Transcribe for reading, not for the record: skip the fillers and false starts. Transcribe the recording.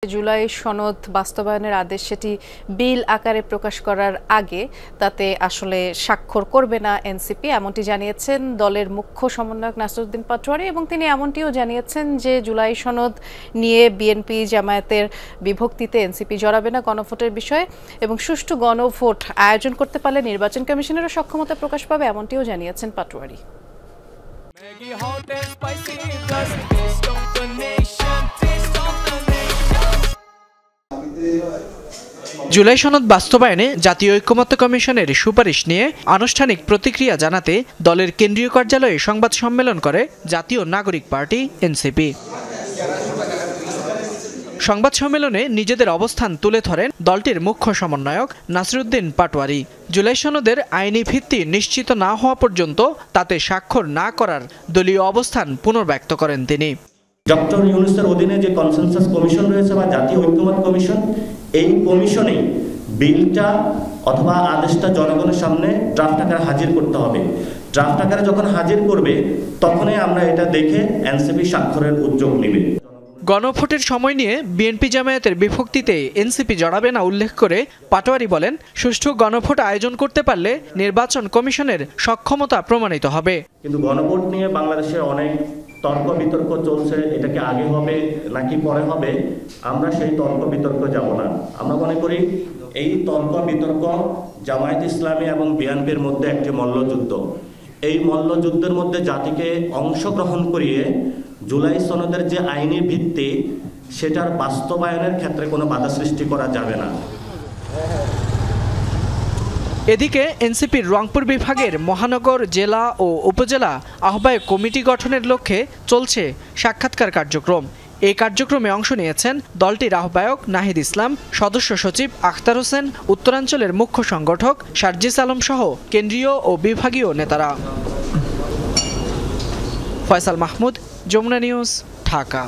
জুলাই সনদ বাস্তবায়নের আদেশ সেটি বিল আকারে প্রকাশ করার আগে তাতে আসলে স্বাক্ষর করবে না এনসিপি, এমনটি জানিয়েছেন দলের মুখ্য সমন্বয়ক নাসিরউদ্দিন পাটোয়ারী। এবং তিনি এমনটিও জানিয়েছেন যে জুলাই সনদ নিয়ে বিএনপি জামায়াতের বিভক্তিতে এনসিপি জড়াবে না গণভোটের বিষয়ে, এবং সুষ্ঠু গণভোট আয়োজন করতে পারলে নির্বাচন কমিশনেরও সক্ষমতা প্রকাশ পাবে, এমনটিও জানিয়েছেন পাটোয়ারী। জুলাই সনদ বাস্তবায়নে জাতীয় ঐকমত্য কমিশনের সুপারিশ নিয়ে আনুষ্ঠানিক প্রতিক্রিয়া জানাতে দলের কেন্দ্রীয় কার্যালয়ে সংবাদ সম্মেলন করে জাতীয় নাগরিক পার্টি এনসিপি। সংবাদ সম্মেলনে নিজেদের অবস্থান তুলে ধরেন দলটির মুখ্য সমন্বয়ক নাসিরউদ্দিন পাটোয়ারী। জুলাই সনদের আইনি ভিত্তি নিশ্চিত না হওয়া পর্যন্ত তাতে স্বাক্ষর না করার দলীয় অবস্থান পুনর্ব্যক্ত করেন তিনি। ডক্টর ইউনূসের অধীনে যে কনসেনসাস কমিশন রয়েছে বা জাতীয় ঐকমত্য কমিশন, এই কমিশনেই বিলটা অথবা আদেশটা জনগণের সামনে ড্রাফট আকারে হাজির করতে হবে। ড্রাফট আকারে যখন হাজির করবে তখনই আমরা এটা দেখে এনসিপি স্বাক্ষরের উদ্যোগ নেবে। গণভোটের সময় নিয়ে বিএনপি জামায়াতের বিভক্তিতে এনসিপি জড়াবে না উল্লেখ করে পাটোয়ারী বলেন, সুষ্ঠু গণভোট আয়োজন করতে পারলে নির্বাচন কমিশনের সক্ষমতা প্রমাণিত হবে। কিন্তু গণভোট নিয়ে বাংলাদেশে অনেক তর্ক বিতর্ক চলছে, এটাকে আগে হবে নাকি পরে হবে, আমরা সেই তর্ক বিতর্ক যাব না। আমরা মনে করি এই তর্ক বিতর্ক জামায়াত ইসলামী এবং বিএনপির মধ্যে একটি মল্লযুদ্ধ। এই মল্লযুদ্ধের মধ্যে জাতিকে অংশগ্রহণ করিয়ে জুলাই সনদের যে আইনি ভিত্তি সেটার বাস্তবায়নের ক্ষেত্রে কোনো বাধা সৃষ্টি করা যাবে না। এদিকে এনসিপির রংপুর বিভাগের মহানগর, জেলা ও উপজেলা আহ্বায়ক কমিটি গঠনের লক্ষ্যে চলছে সাক্ষাৎকার কার্যক্রম। এই কার্যক্রমে অংশ নিয়েছেন দলটির আহ্বায়ক নাহিদ ইসলাম, সদস্য সচিব আখতার হোসেন, উত্তরাঞ্চলের মুখ্য সংগঠক সার্জিস আলম সহ কেন্দ্রীয় ও বিভাগীয় নেতারা। ফয়সাল মাহমুদ, যমুনা নিউজ, ঢাকা।